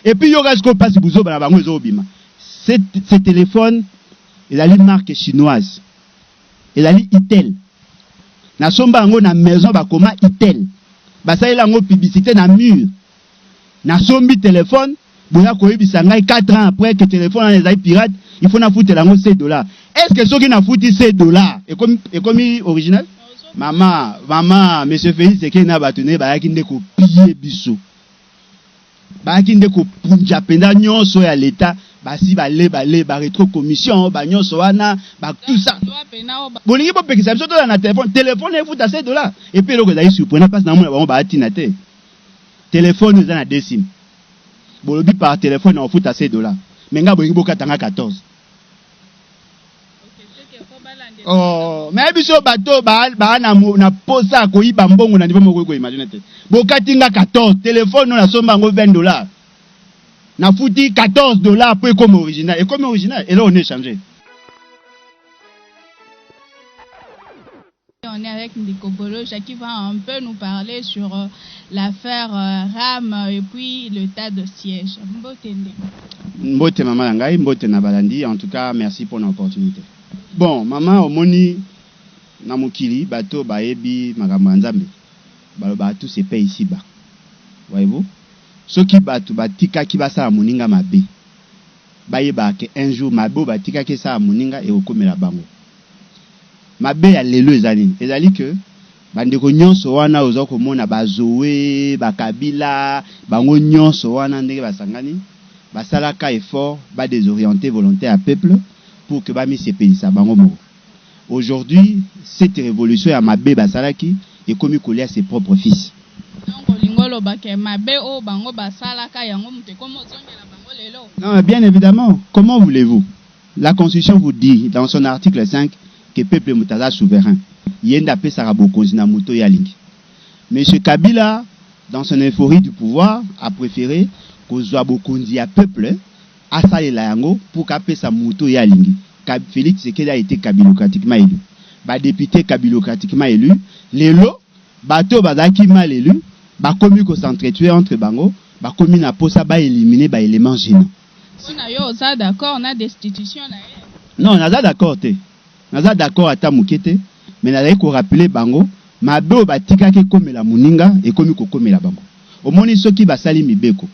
Et puis, il y aura ce qu'on passe pour ce téléphone, il a une marque chinoise. Il a une Itel. Na somba ngo na maison ba koma Itel. Ba sa ila ngo publicité na mur. Na sombi téléphone, boya ko yebisa ngai 4 ans après que téléphone les ai pirate, il faut na foutre lango $7. Est-ce que ceux qui na foutu $7 et comme original? Maman, monsieur Félix c'est qu'il na batune ba yakinde ko piller biso. Ba yakinde ko punja penda nyonso ya l'état. Ba si ba rétro commission ba nyonso wana ba tout ça bolingi bo pekisa biso to na téléphone e futa $7 et puis loko ezali surprenant parce na mona ba atina te téléphone eza na décime bolobi par téléphone on futa $7 mais nga bolingi bokatanga 14. Oh mais biso bato ba na posa ko yiba mbongo na niveau moko ko imagine te bokatinga 14 téléphone na somba ngo $20. Na fouti $14 pour comme original. Et comme original, et là on est changé. On est avec Ndeko Bolo qui va un peu nous parler sur l'affaire RAM et puis le tas de sièges. Mbote maman Langai, mbote Nabalandi. En tout cas, merci pour l'opportunité. Bon, maman Omoni Namukili, bateau baebi magamanzambe. Bateau c'est pas ici bas. Voyez-vous? Ce qui batu batika qui va sa moninga mabe. Baye ba ke un jour mabo batika ke sa moninga et okomela bango. Mabe ya lelo ezali que bandeko nyonso wana ozoko mona bazowe bakabila bango nyonso wana ndenge basangani basalaka effort ba désorienter volontaire à peuple pour que ba mi sepelisa bango moko. Aujourd'hui, cette révolution ya mabe basalaki et comme coller à ses propres fils. Non, bien évidemment. Comment voulez-vous? La Constitution vous dit, dans son article 5, que le peuple est souverain. Monsieur Kabila, dans son euphorie du pouvoir, a préféré que Zouabokondi a peuple à Salayango pour qu'après sa mouto yalingi. Félix Tshisekedi a été kabilocratiquement élu. Député kabilocratiquement élu, les lots, bateau bazaki mal élu. Ba commis ko s'entretuer entre bango, ba commis na posa ba éliminer ba éléments gênants. On a yo ça d'accord, on a destitution là. Non, on a d'accord té. On a d'accord ata mukete, mais na ko rappeler bango, mabe ba tika ke komela muninga et komi ko komela bango. Omoni soki ba sali mibeko.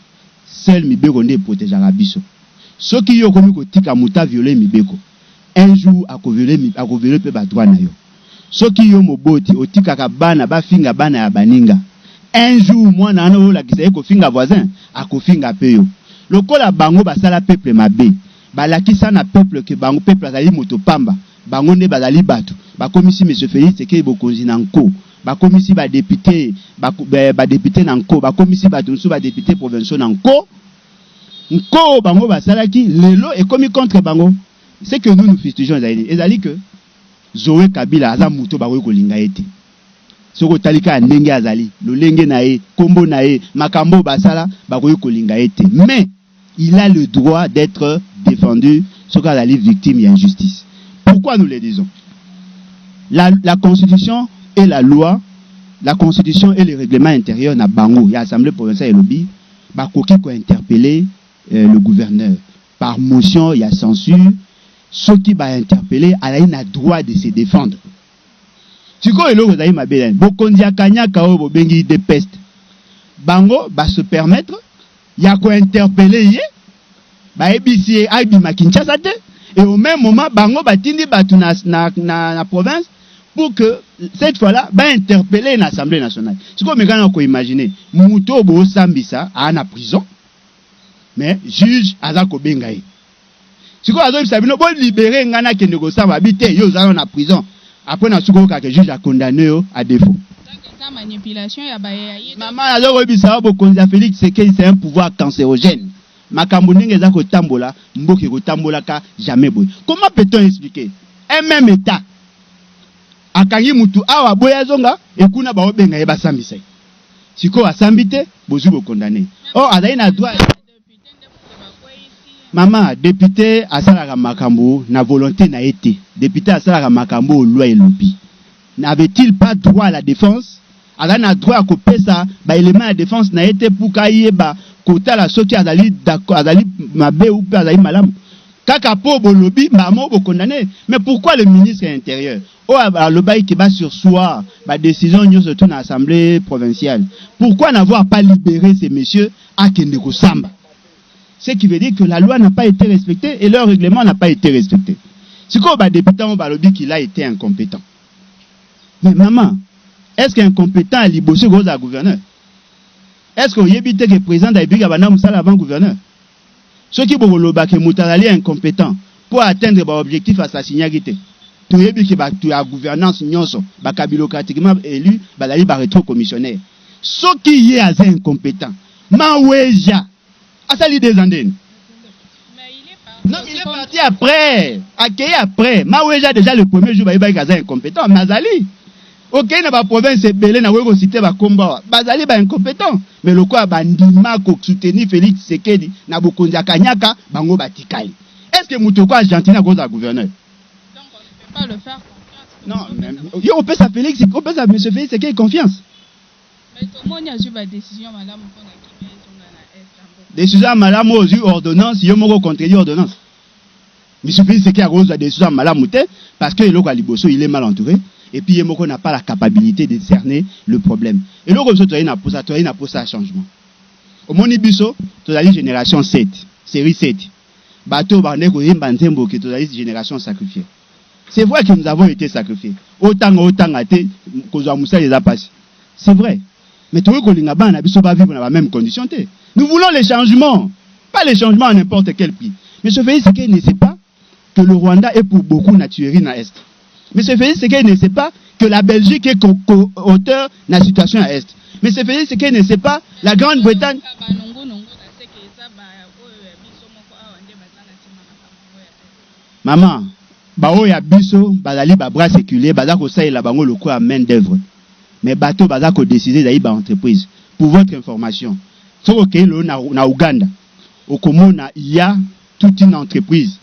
Seul mibeko ndé protéger la biso. Soki yo komi ko tika muta violer mibeko. Un jour a ko violer pe ba droit na yo. Soki yo moboti otika ka bana ba finga bana ya baninga. Un jour, moi, nano la kisa eko finga voisin, ako finga peyo. Lokola bango basala peuple mabe, balakisa na peuple que bango peuple azali motopamba, bango ne bazali batu, bakomisi monsieur Félix Tshisekedi bokonzi nanko, bakomisi ba député, ba député nanko, bakomisi batu nsu ba député provinciaux nanko, nko bango basalaki lelo et komi contre bango. C'est que nous fustigeons ezali que Zoé Kabila aza muto ba ko linga ete. Soko talika ndenge azali lolenge na ye kombo na ye makambo basala bakoyi kolinga ete, mais il a le droit d'être défendu soko azali victime ya injustice. Pourquoi nous le disons? La constitution et la loi, la constitution et le règlement intérieur na bango ya assemblée provinciale lobby bakoki ko interpeller le gouverneur par motion ya censure. Ceux qui va interpeller a un droit de se défendre. Tiko eloko zayi mabela bokonzi akanyaka o bobengi de peste bango ba se permettre ya ko interpeller ye ba ebisi abima Kinshasa te et au même moment bango batindi batu na province pour que cette fois-là ba interpeller l'Assemblée nationale. Tiko mekana ko imaginer muto bo sambisa ana prison mais juge aza ko benga ye. Tiko azo bisabino bo libérer ngana kende ko samba bité yo za na prison. Après, on a souvent que le juge a condamné à défaut. Maman, alors, Félix, c'est un pouvoir cancérogène. Makambouning est à tambola, mboki ko tambola ka jamais boy. Comment peut-on expliquer un même état akangi mutu awa boya zonga et kuna ba obenga yeba sambisa. Siko asambite, bozu bo condamné. Oh, azali na droit. Maman, député asalaka makambo na volonté na été. Député asalaka makambo loi et lobby. N'avait-il pas droit à la défense? Alors na droit à couper ça, ba élément de défense na été pour kaye ba kota la soki azali d'accord azali mabe ou pe azali malamu kaka po bolobi mamo bo condamné. Mais pourquoi le ministre de l'Intérieur le bail qui bat sur soi la décision nous surtout dans l'Assemblée provinciale, pourquoi n'avoir pas libéré ces messieurs à Kendeko Samba? Ce qui veut dire que la loi n'a pas été respectée et leur règlement n'a pas été respecté. C'est quoi le député au balobi qu'il a été incompétent? Mais maman, est-ce qu'un compétent a libéré gros à gouverneur? Est-ce qu'on y évite que le président d'Aïbiga Bana Moussala avant gouverneur? Ceux qui vont le bac Moutarali incompétent pour atteindre l'objectif assassinalité. Tu as vu que la gouvernance nyonso, bacabilocratiquement élu, balali ba rétro-commissionnaire. Ceux qui y est incompétent, Maweja, Asali des Andènes. Non, il est parti après. Accueilli après. Maweja déjà le premier jour, il est incompétent. Mazali. Ok, na ba province belé na weko cité ba komba. Bazali ba incompétent. Mais le quoi bandima ko soutenir Félix Tshisekedi na bokonza kanyaka bango batikali. Est-ce que Moutoko Argentina cause à gouverneur? Donc on ne peut pas le faire confiance. Non, on peut s'appeler Félix, on peut s'appeler Monsieur Félix Tshisekedi confiance. Mais tout le monde a eu la décision madame pour na décision madame aux ordonnance, yo moko contredire ordonnance. Monsieur Félix Tshisekedi a cause la décision madame parce que le local liboso il est mal entouré. Et puis, Yemoko n'a pas la capacité de cerner le problème. Et là, comme ça, tu as un changement. Au Monibiso, tu as une génération 7, série 7. Bateau, Barnego, Yembantembo, qui tu as une génération sacrifiée. C'est vrai que nous avons été sacrifiés. Autant, à te, que Moussa les a passés. C'est vrai. Mais tu vois qu'on n'a pas vivre dans la même condition. Nous voulons les changements. Pas les changements à n'importe quel prix. Mais ce fait, c'est qu'il ne sait pas que le Rwanda est pour beaucoup naturel dans l'Est. Mais ce Félix Tshisekedi ne sait pas que la Belgique est auteur de la situation à l'Est. Mais ce Félix Tshisekedi ne sait pas la Grande-Bretagne. Maman, bao ya biso bazali ba bras séculiers baza ko sa la bango loko à main d'œuvre. Mais bateau baza ko décider d'aller ba entreprise. Pour votre information, soko ke lo na Uganda, au Komona il y a toute une entreprise.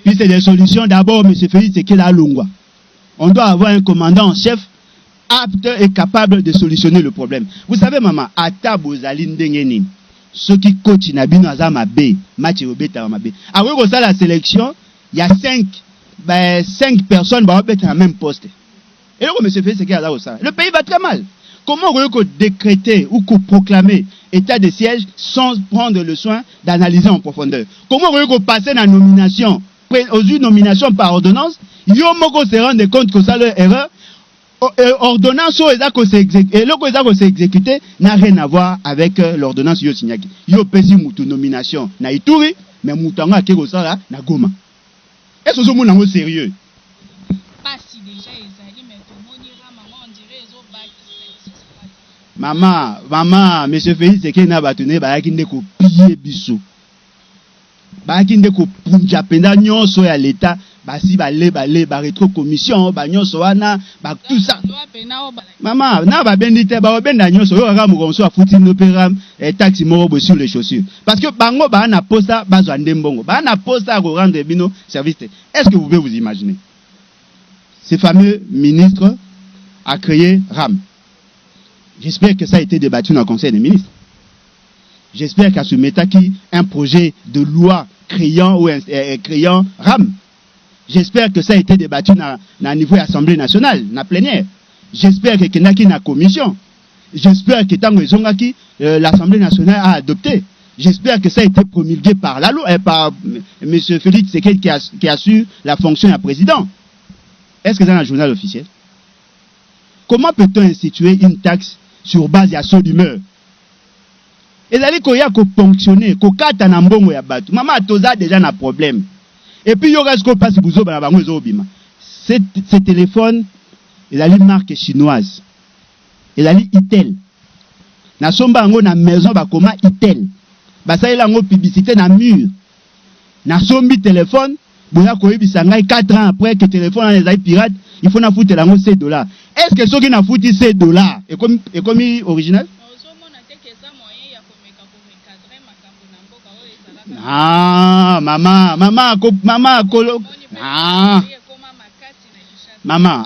Puis c'est des solutions d'abord, M. Félix Tshisekedi à Lungwa. On doit avoir un commandant en chef apte et capable de solutionner le problème. Vous savez, maman, à Tabozali Ndengeni, ceux qui coachent Nabino Azama B, Mathieu Obeta Mabe. Après la sélection, il y a 5 personnes qui vont être dans le même poste. Et là, M. Félix Tshisekedi à ça. Le pays va très mal. Comment on peut décréter ou proclamer état de siège sans prendre le soin d'analyser en profondeur? Comment on peut passer dans la nomination? Aux nominations par ordonnance, ils ont se rendre compte que ça leur erreur. Ordonnance et le exécuté n'a rien à voir avec l'ordonnance yo signaki. Yo pesi mutu nomination na Ituri, mais mutanga keko sala na Goma. Est-ce que vous êtes sérieux? Pas si déjà ezali mais tout le monde ira maman on dirait ils ont maman, monsieur Félix Tshisekedi na batune ba yakinde ko piller biso. Bakinde ko punja penda nyonso ya l'état basi balé ba rétro commission ba nyonso wana ba tout ça maman na ba bendite ba obenda nyonso yo kaka mokonso afuti n'opéra taxi moko sur les chaussures parce que bango ba na posta bazwa ndembongo ba na posta ko rendre bino service. Est-ce que vous pouvez vous imaginer ce fameux ministre a créé RAM? J'espère que ça a été débattu dans le conseil des ministres. J'espère qu'à ce méta qui un projet de loi créant RAM. J'espère que ça a été débattu dans le niveau de l'Assemblée nationale, dans la plénière. J'espère que Kenaki na commission. J'espère que l'Assemblée nationale a adopté. J'espère que ça a été promulgué par la loi, par M. Félix Tshisekedi qui assure la fonction de président. Est-ce que c'est dans le journal officiel? Comment peut-on instituer une taxe sur base de saut d'humeur? Et d'aller ponctionner, kata na mbongo ya batu. Maman toza déjà un problème. Et puis il y aura ce qu'on passe buzo ba bango ezobima. Ce téléphone, il a une marque chinoise. Il a une Itel. Na somba ngo na maison ba koma Itel. Ba sa ila ngo publicité na mur. Na sombi téléphone, boya ko yebisa ngai 4 ans après que téléphone les ai pirate, il faut na foutre la ngo $7. Est-ce que ceux qui na foutu $7 et comme original? Ah, maman,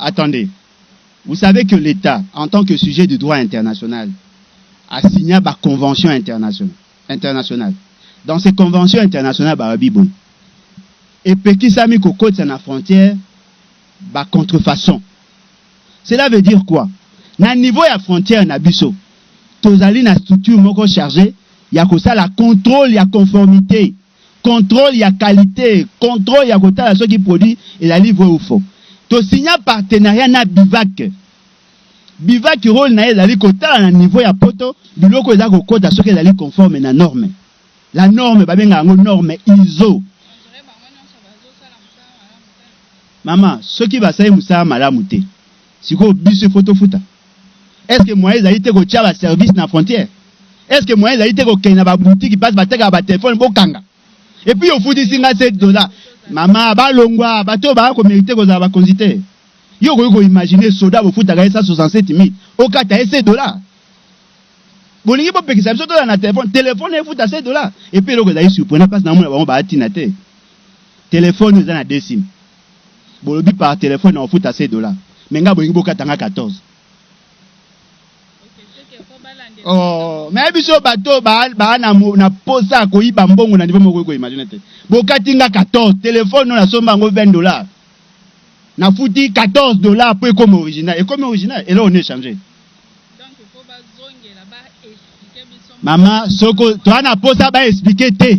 attendez. Vous savez que l'État, en tant que sujet du droit international, a signé la convention internationale. Dans ces conventions internationales, et Pékin Sami Koko de la frontière, contrefaçon. Cela veut dire quoi? Na niveau de la frontière, Nabiso, tozali na structure moko chargée, il y a ça la contrôle, il y a conformité, contrôle, il y a qualité, contrôle, il y a quota ceux qui produisent et la livre ou faux. To signé partenariat na Bivac. Bivac rôle na ezali quota na niveau ya poto, biloko eza ko quota ceux qui ezali conforme na norme. La norme babenga ngo norme ISO. Maman, ceux qui va savoir moussa malamu te. Siko biso photo futa. Est-ce que moi ezali te ko tia ba service na frontière? Est-ce que moi ezali te ko kena ba boutique qui passe ba teka ba téléphone bokanga? Et puis au foudi singa $7. Maman ba longwa bato ba ko mériter ko za ba consulter. Yo ko imaginer soda bo futa ga 167 000. Au kata $7. Bolingi bo pekisa biso to na téléphone e futa $7. Et puis loko ezali surprenant parce na mo ba atina te. Téléphone eza na 2 SIM. Bolobi par téléphone on fout à $7. Mais nga bolingi boka tanga 14. Oh, mais biso bato ba na posa ko iba mbongo na niveau moko ko imagine te. Boka tinga 14, téléphone na somba ngo $20. Na fouti $14 pour comme original et comme original et là on est changé. Donc il faut ba zongela ba expliquer biso. Maman, soko to na posa ba expliquer te.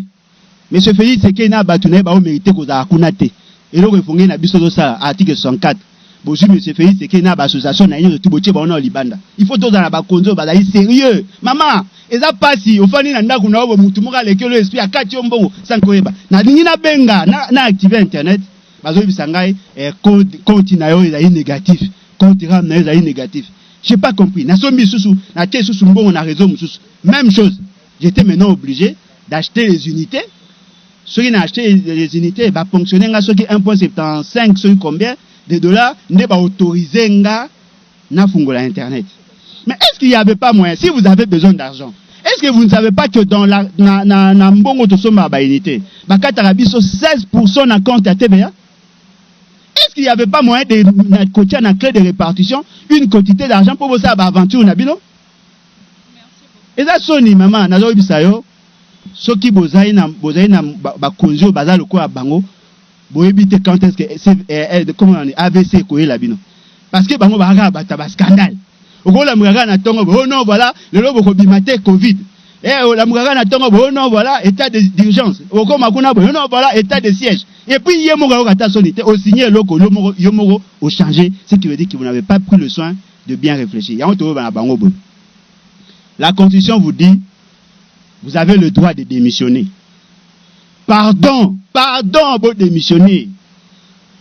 Monsieur Félix c'est que na batune ba o mériter ko za kuna te. Et là, il na biso ça article 64. Bonjour monsieur Félix, c'est qu'il y a une association na tout botier ba on libanda. Il faut tous dans la bakonzo ba sérieux. Maman, eza pasi ofani na ndako na obo mutu moka lekelo esprit akati ombongo sans koyeba. Na dingi na benga na activer internet. Bazo bisangai compte na yo eza négatif. Compte ram na eza négatif. J'ai pas compris. Na sombi susu, na té susu mbongo na réseau mususu. Même chose. J'étais maintenant obligé d'acheter les unités. Ceux qui ont acheté les unités, bah fonctionner ceux qui 1.75, ceux qui combien de $, ne va autoriser nga na fungola internet. Mais est-ce qu'il n'y avait pas moyen? Si vous avez besoin d'argent, est-ce que vous ne savez pas que dans la na mbongo to somba ba unité, ba katarabiso 16% na compte à TVA? Est-ce qu'il n'y avait pas moyen de na côté na clé de répartition une quantité d'argent pour ça ba aventure na bino? Et ça soni maman na zo bisayo. Soki bozai na ba konzo bazalo ko bango boyebite quand est-ce que comment on est AVC ko la bino parce que bango ba ba scandale okola mugaka na tongo oh non voilà le lobo ko bimate covid la mugaka na tongo oh non voilà état d'urgence okoma kuna oh non voilà état de siège et puis yemo ga kata sonité au signer loko yomoro au changer ce qui veut dire que vous n'avez pas pris le soin de bien réfléchir ya on to ba bango bo. La constitution vous dit vous avez le droit de démissionner. Pardon, vous démissionner.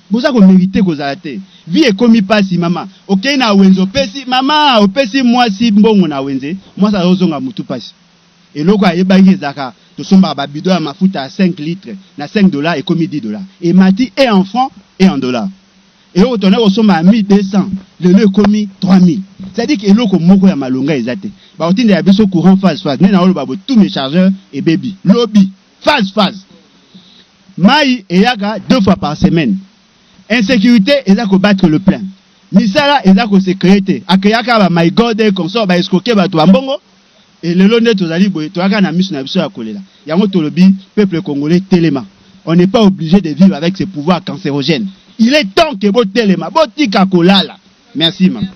Vous avez mérité que vous avez vie est comme il passe, maman. Ok, na wenzo pesi, maman, opesi moi si bon na wenze, moi ça rozonga mutu passe. Et loko ayebaki zaka, to somba ba bidon à mafuta à 5 litres, na $5 et comme $10. Et mati est en francs et en dollars. Et au tonnerre au somba à 1200, le commis 3000. C'est-à-dire que loko moko ya malonga ezate. Ba otinde ya biso courant phase. Nena olo babo tous mes chargeurs et baby. Lobby, phase. Maï et yaga 2 fois par semaine. Insécurité, ils ont battre le plein. Nisala, ils ont sécurité. Akayaka ba my god comme ça ba escroquer ba to mbongo. Et le londe to zali boy to aka na misu na biso ya kolela. Yango tolobi peuple congolais téléma. On n'est pas obligé de vivre avec ces pouvoirs cancérogènes. Il est temps que bo téléma, bo tika kolala. Merci maman.